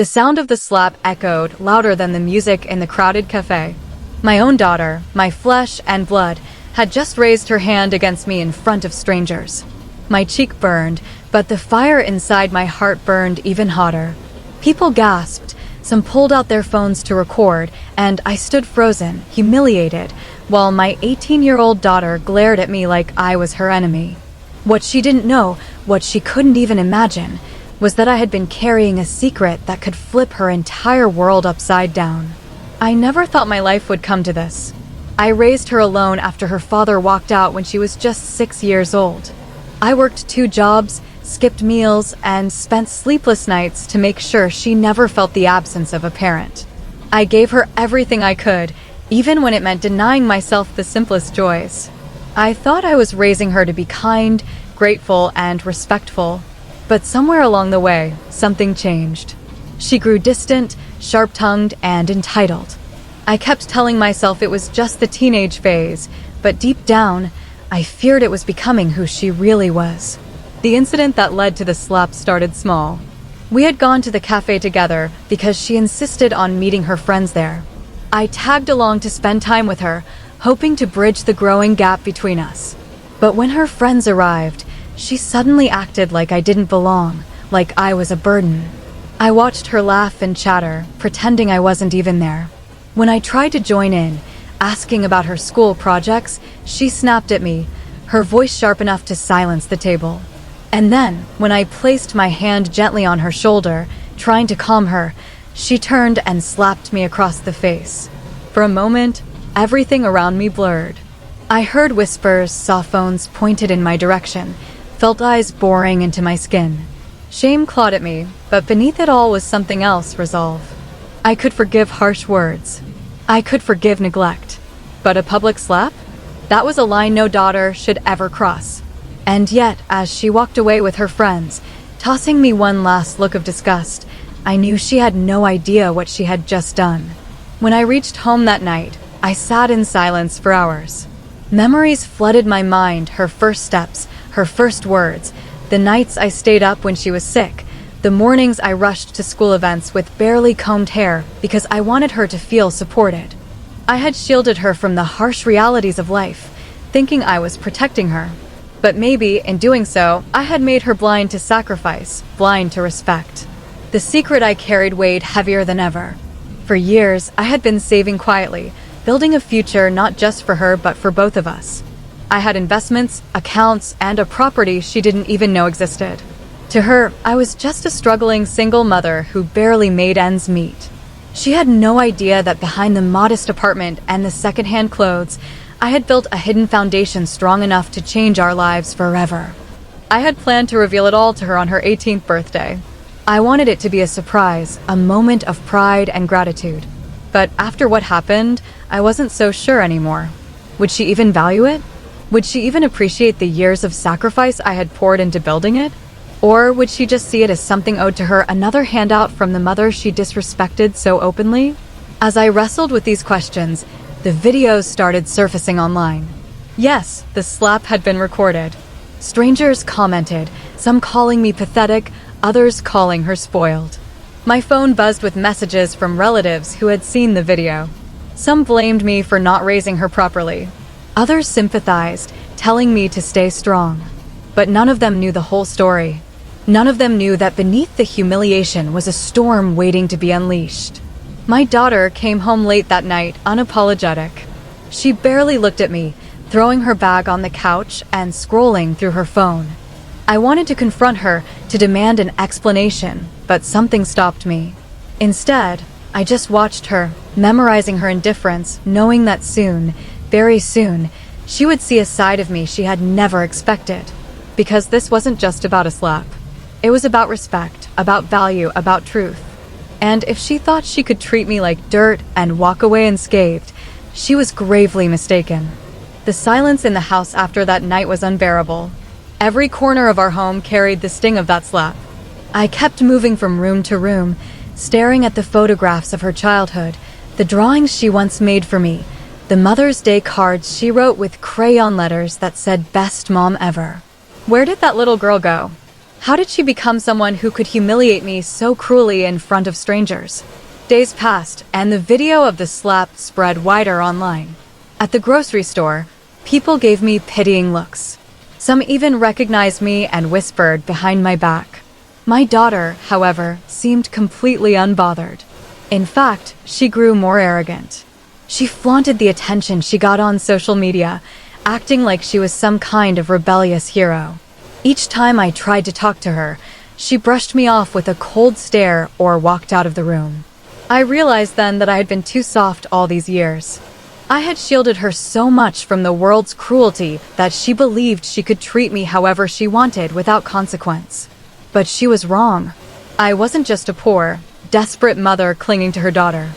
The sound of the slap echoed louder than the music in the crowded cafe. My own daughter, my flesh and blood, had just raised her hand against me in front of strangers. My cheek burned, but the fire inside my heart burned even hotter. People gasped, some pulled out their phones to record, and I stood frozen, humiliated, while my 18-year-old daughter glared at me like I was her enemy. What she didn't know, what she couldn't even imagine, was that I had been carrying a secret that could flip her entire world upside down. I never thought my life would come to this. I raised her alone after her father walked out when she was just 6 years old. I worked 2 jobs, skipped meals, and spent sleepless nights to make sure she never felt the absence of a parent. I gave her everything I could, even when it meant denying myself the simplest joys. I thought I was raising her to be kind, grateful, and respectful. But somewhere along the way, something changed. She grew distant, sharp-tongued, and entitled. I kept telling myself it was just the teenage phase, but deep down, I feared it was becoming who she really was. The incident that led to the slap started small. We had gone to the cafe together because she insisted on meeting her friends there. I tagged along to spend time with her, hoping to bridge the growing gap between us. But when her friends arrived, she suddenly acted like I didn't belong, like I was a burden. I watched her laugh and chatter, pretending I wasn't even there. When I tried to join in, asking about her school projects, she snapped at me, her voice sharp enough to silence the table. And then, when I placed my hand gently on her shoulder, trying to calm her, she turned and slapped me across the face. For a moment, everything around me blurred. I heard whispers, saw phones pointed in my direction, felt eyes boring into my skin. Shame clawed at me, but beneath it all was something else: resolve. I could forgive harsh words. I could forgive neglect. But a public slap? That was a line no daughter should ever cross. And yet, as she walked away with her friends, tossing me one last look of disgust, I knew she had no idea what she had just done. When I reached home that night, I sat in silence for hours. Memories flooded my mind, her first steps, her first words, the nights I stayed up when she was sick, the mornings I rushed to school events with barely combed hair because I wanted her to feel supported. I had shielded her from the harsh realities of life, thinking I was protecting her. But maybe, in doing so, I had made her blind to sacrifice, blind to respect. The secret I carried weighed heavier than ever. For years, I had been saving quietly, building a future not just for her but for both of us. I had investments, accounts, and a property she didn't even know existed. To her, I was just a struggling single mother who barely made ends meet. She had no idea that behind the modest apartment and the secondhand clothes, I had built a hidden foundation strong enough to change our lives forever. I had planned to reveal it all to her on her 18th birthday. I wanted it to be a surprise, a moment of pride and gratitude. But after what happened, I wasn't so sure anymore. Would she even value it? Would she even appreciate the years of sacrifice I had poured into building it? Or would she just see it as something owed to her, another handout from the mother she disrespected so openly? As I wrestled with these questions, the videos started surfacing online. Yes, the slap had been recorded. Strangers commented, some calling me pathetic, others calling her spoiled. My phone buzzed with messages from relatives who had seen the video. Some blamed me for not raising her properly. Others sympathized, telling me to stay strong. But none of them knew the whole story. None of them knew that beneath the humiliation was a storm waiting to be unleashed. My daughter came home late that night, unapologetic. She barely looked at me, throwing her bag on the couch and scrolling through her phone. I wanted to confront her, to demand an explanation, but something stopped me. Instead, I just watched her, memorizing her indifference, knowing that soon, very soon, she would see a side of me she had never expected. Because this wasn't just about a slap. It was about respect, about value, about truth. And if she thought she could treat me like dirt and walk away unscathed, she was gravely mistaken. The silence in the house after that night was unbearable. Every corner of our home carried the sting of that slap. I kept moving from room to room, staring at the photographs of her childhood, the drawings she once made for me, the Mother's Day cards she wrote with crayon letters that said "Best Mom Ever." Where did that little girl go? How did she become someone who could humiliate me so cruelly in front of strangers? Days passed, and the video of the slap spread wider online. At the grocery store, people gave me pitying looks. Some even recognized me and whispered behind my back. My daughter, however, seemed completely unbothered. In fact, she grew more arrogant. She flaunted the attention she got on social media, acting like she was some kind of rebellious hero. Each time I tried to talk to her, she brushed me off with a cold stare or walked out of the room. I realized then that I had been too soft all these years. I had shielded her so much from the world's cruelty that she believed she could treat me however she wanted without consequence. But she was wrong. I wasn't just a poor, desperate mother clinging to her daughter.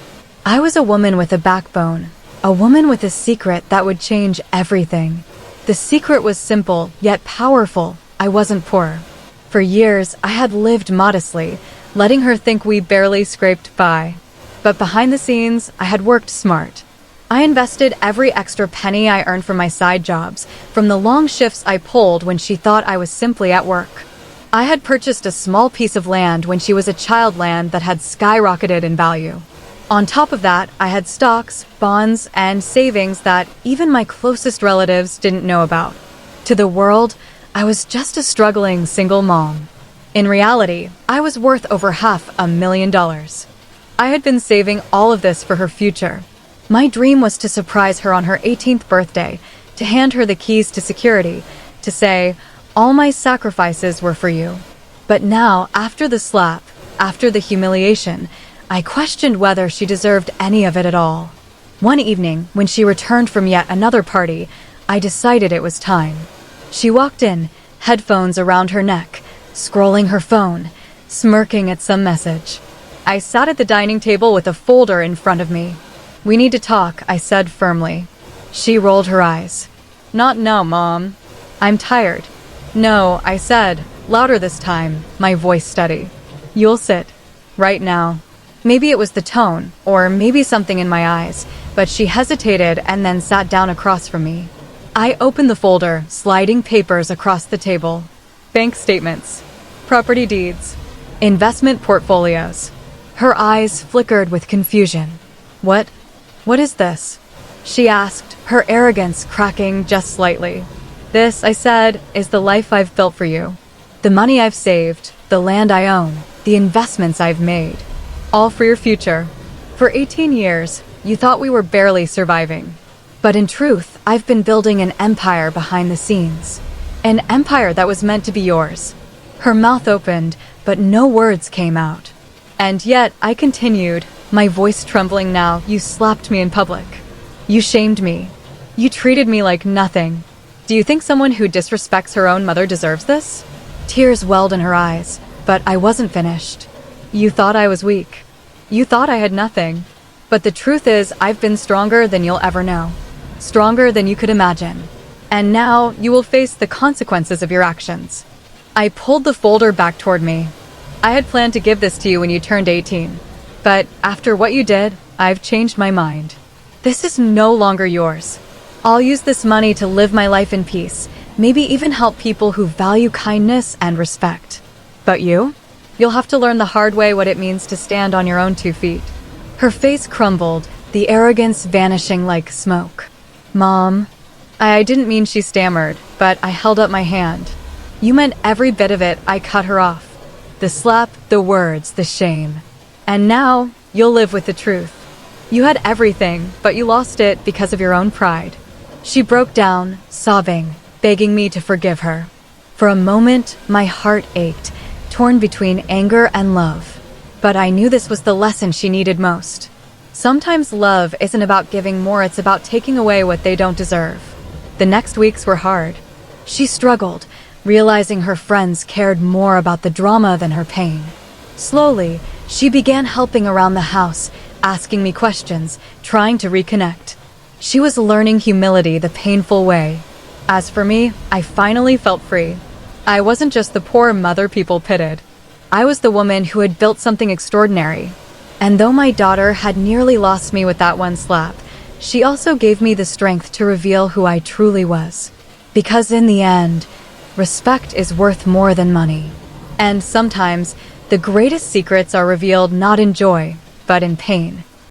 I was a woman with a backbone, a woman with a secret that would change everything. The secret was simple, yet powerful. I wasn't poor. For years, I had lived modestly, letting her think we barely scraped by. But behind the scenes, I had worked smart. I invested every extra penny I earned from my side jobs, from the long shifts I pulled when she thought I was simply at work. I had purchased a small piece of land when she was a child, land that had skyrocketed in value. On top of that, I had stocks, bonds, and savings that even my closest relatives didn't know about. To the world, I was just a struggling single mom. In reality, I was worth over $500,000. I had been saving all of this for her future. My dream was to surprise her on her 18th birthday, to hand her the keys to security, to say, "All my sacrifices were for you." But now, after the slap, after the humiliation, I questioned whether she deserved any of it at all. One evening, when she returned from yet another party, I decided it was time. She walked in, headphones around her neck, scrolling her phone, smirking at some message. I sat at the dining table with a folder in front of me. "We need to talk," I said firmly. She rolled her eyes. "Not now, Mom. I'm tired." "No," I said, louder this time, my voice steady. "You'll sit. Right now." Maybe it was the tone, or maybe something in my eyes, but she hesitated and then sat down across from me. I opened the folder, sliding papers across the table. Bank statements, property deeds, investment portfolios. Her eyes flickered with confusion. What is this?" she asked, her arrogance cracking just slightly. "This," I said, "is the life I've built for you. The money I've saved, the land I own, the investments I've made. All for your future. For 18 years, you thought we were barely surviving. But in truth, I've been building an empire behind the scenes. An empire that was meant to be yours." Her mouth opened, but no words came out. "And yet," I continued, my voice trembling now, "you slapped me in public. You shamed me. You treated me like nothing. Do you think someone who disrespects her own mother deserves this?" Tears welled in her eyes, but I wasn't finished. "You thought I was weak. You thought I had nothing. But the truth is, I've been stronger than you'll ever know. Stronger than you could imagine. And now you will face the consequences of your actions." I pulled the folder back toward me. "I had planned to give this to you when you turned 18. But after what you did, I've changed my mind. This is no longer yours. I'll use this money to live my life in peace, maybe even help people who value kindness and respect. But you? You'll have to learn the hard way what it means to stand on your own 2 feet." Her face crumbled, the arrogance vanishing like smoke. "Mom." I didn't mean, she stammered, but I held up my hand. "You meant every bit of it," I cut her off. "The slap, the words, the shame. And now, you'll live with the truth. You had everything, but you lost it because of your own pride." She broke down, sobbing, begging me to forgive her. For a moment, my heart ached, torn between anger and love. But I knew this was the lesson she needed most. Sometimes love isn't about giving more, it's about taking away what they don't deserve. The next weeks were hard. She struggled, realizing her friends cared more about the drama than her pain. Slowly, she began helping around the house, asking me questions, trying to reconnect. She was learning humility the painful way. As for me, I finally felt free. I wasn't just the poor mother people pitied. I was the woman who had built something extraordinary. And though my daughter had nearly lost me with that one slap, she also gave me the strength to reveal who I truly was. Because in the end, respect is worth more than money. And sometimes, the greatest secrets are revealed not in joy, but in pain.